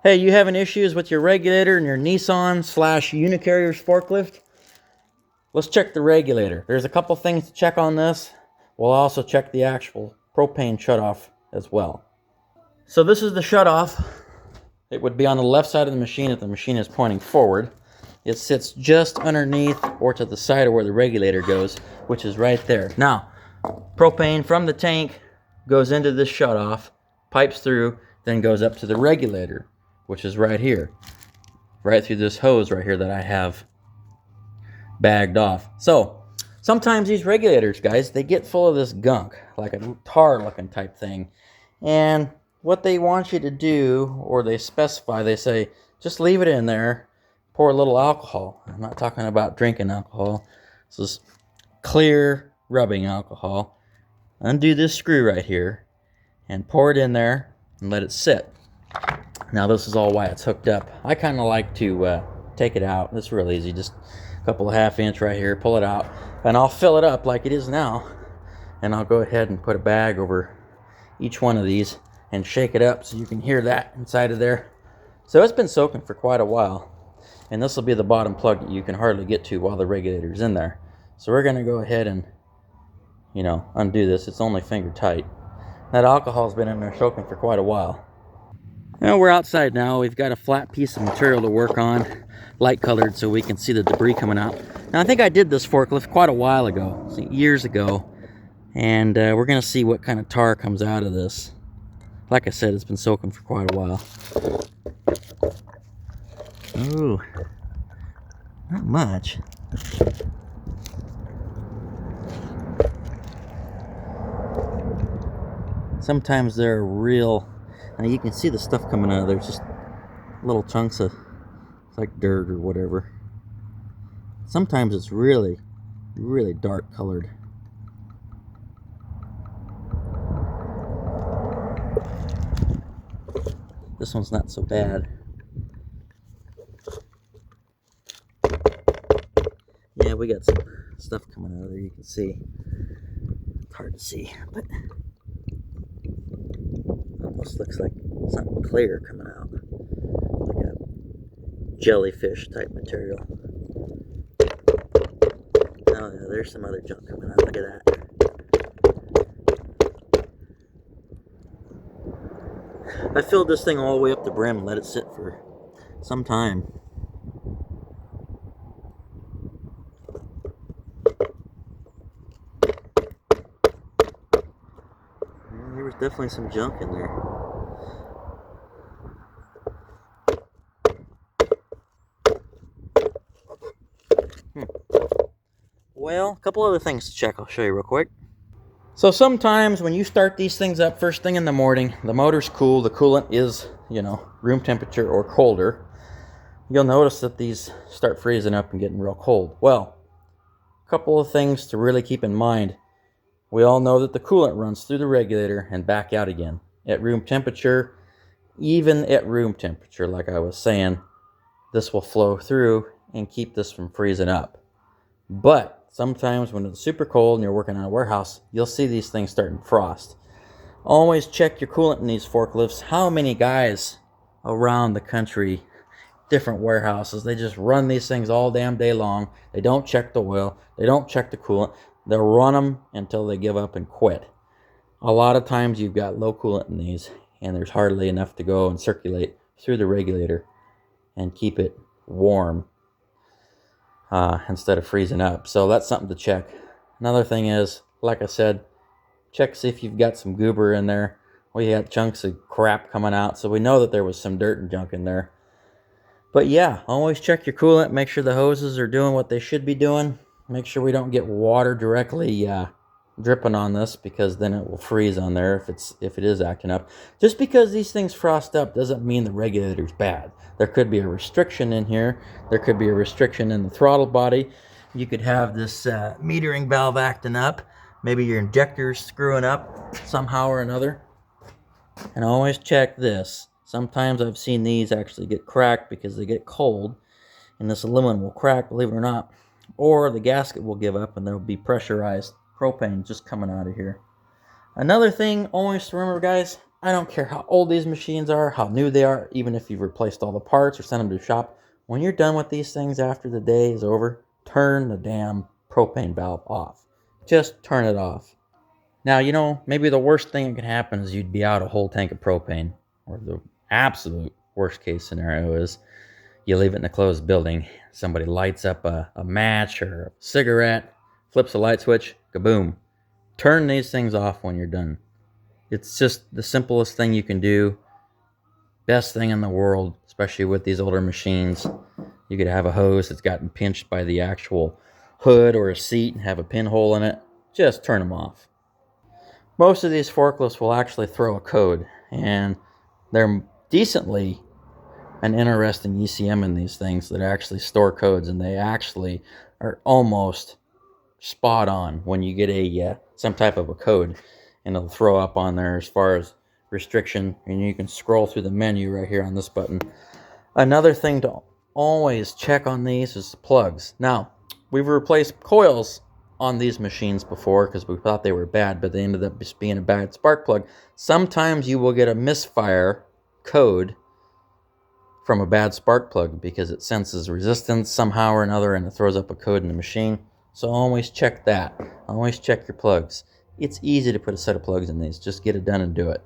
Hey, you having issues with your regulator and your Nissan / Unicarrier's forklift? Let's check the regulator. There's a couple things to check on this. We'll also check the actual propane shutoff as well. So this is the shutoff. It would be on the left side of the machine if the machine is pointing forward. It sits just underneath or to the side of where the regulator goes, which is right there. Now, propane from the tank goes into this shutoff, pipes through, then goes up to the regulator, which is right here, right through this hose right here that I have bagged off. So sometimes these regulators, guys, they get full of this gunk, like a tar looking type thing. And what they want you to do, or they specify, they say, just leave it in there, pour a little alcohol. I'm not talking about drinking alcohol. This is clear rubbing alcohol. Undo this screw right here and pour it in there and let it sit. Now this is all why it's hooked up. I kind of like to take it out. It's real easy. Just a couple of ½ inch right here. Pull it out. And I'll fill it up like it is now. And I'll go ahead and put a bag over each one of these and shake it up so you can hear that inside of there. So it's been soaking for quite a while. And this will be the bottom plug that you can hardly get to while the regulator's in there. So we're going to go ahead and, undo this. It's only finger tight. That alcohol's been in there soaking for quite a while. Well, we're outside now. We've got a flat piece of material to work on, light colored, so we can see the debris coming out. Now, I think I did this forklift quite a while ago, years ago, and we're going to see what kind of tar comes out of this. Like I said, it's been soaking for quite a while. Ooh, not much. Sometimes they're real. Now you can see the stuff coming out of there. It's just little chunks of, it's like dirt or whatever. Sometimes it's really, really dark colored. This one's not so bad. Yeah, we got some stuff coming out of there. You can see. It's hard to see, but almost looks like something clear coming out, like a jellyfish type material. Oh yeah, there's some other junk coming out. Look at that. I filled this thing all the way up the brim and let it sit for some time. Well, there was definitely some junk in there. Well, a couple other things to check. I'll show you real quick. So sometimes when you start these things up first thing in the morning, the motor's cool, the coolant is, room temperature or colder. You'll notice that these start freezing up and getting real cold. Well, a couple of things to really keep in mind. We all know that the coolant runs through the regulator and back out again. At room temperature, even at room temperature, like I was saying, this will flow through and keep this from freezing up. But sometimes when it's super cold and you're working on a warehouse, you'll see these things starting to frost. Always check your coolant in these forklifts. How many guys around the country, different warehouses, they just run these things all damn day long. They don't check the oil. They don't check the coolant. They'll run them until they give up and quit. A lot of times you've got low coolant in these, and there's hardly enough to go and circulate through the regulator and keep it warm instead of freezing up. So that's something to check. Another thing is, like I said, check see if you've got some goober in there. We got chunks of crap coming out, so we know that there was some dirt and junk in there. But yeah, always check your coolant. Make sure the hoses are doing what they should be doing. Make sure we don't get water directly dripping on this, because then it will freeze on there if it is acting up. Just because these things frost up doesn't mean the regulator's bad. There could be a restriction in here. There could be a restriction in the throttle body. You could have this metering valve acting up. Maybe your injector's screwing up somehow or another. And always check this. Sometimes I've seen these actually get cracked because they get cold, and this aluminum will crack, believe it or not. Or the gasket will give up and there will be pressurized propane just coming out of here. Another thing always to remember, guys, I don't care how old these machines are, how new they are, even if you've replaced all the parts or sent them to the shop. When you're done with these things after the day is over, turn the damn propane valve off. Just turn it off. Now, maybe the worst thing that could happen is you'd be out a whole tank of propane. Or the absolute worst case scenario is you leave it in a closed building. Somebody lights up a match or a cigarette, flips a light switch, kaboom. Turn these things off when you're done. It's just the simplest thing you can do. Best thing in the world, especially with these older machines. You could have a hose that's gotten pinched by the actual hood or a seat and have a pinhole in it. Just turn them off. Most of these forklifts will actually throw a code, and they're decently an interesting ECM in these things that actually store codes, and they actually are almost spot on when you get a some type of a code, and it'll throw up on there as far as restriction, and you can scroll through the menu right here on this button. Another thing to always check on these is the plugs. Now, we've replaced coils on these machines before because we thought they were bad, but they ended up just being a bad spark plug. Sometimes you will get a misfire code from a bad spark plug because it senses resistance somehow or another and it throws up a code in the machine. So always check that. Always check your plugs. It's easy to put a set of plugs in these. Just get it done and do it.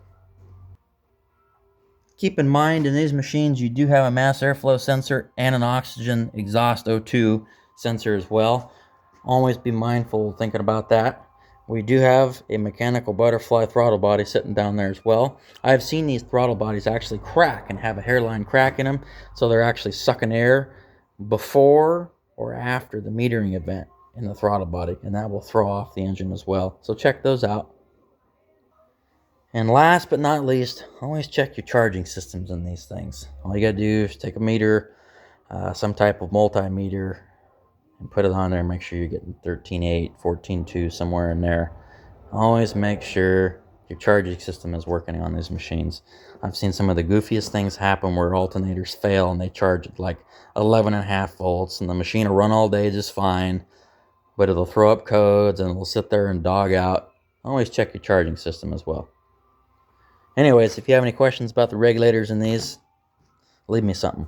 Keep in mind, in these machines, you do have a mass airflow sensor and an oxygen exhaust O2 sensor as well. Always be mindful thinking about that. We do have a mechanical butterfly throttle body sitting down there as well. I've seen these throttle bodies actually crack and have a hairline crack in them, so they're actually sucking air before or after the metering event in the throttle body, and that will throw off the engine as well. So check those out. And last but not least, always check your charging systems in these things. All you gotta do is take a meter, some type of multimeter, and put it on there and make sure you're getting 13.8, 14.2, somewhere in there. Always make sure your charging system is working on these machines. I've seen some of the goofiest things happen where alternators fail and they charge at like 11.5 volts and the machine will run all day just fine, but it'll throw up codes and it'll sit there and dog out. Always check your charging system as well. Anyways, if you have any questions about the regulators in these, leave me something.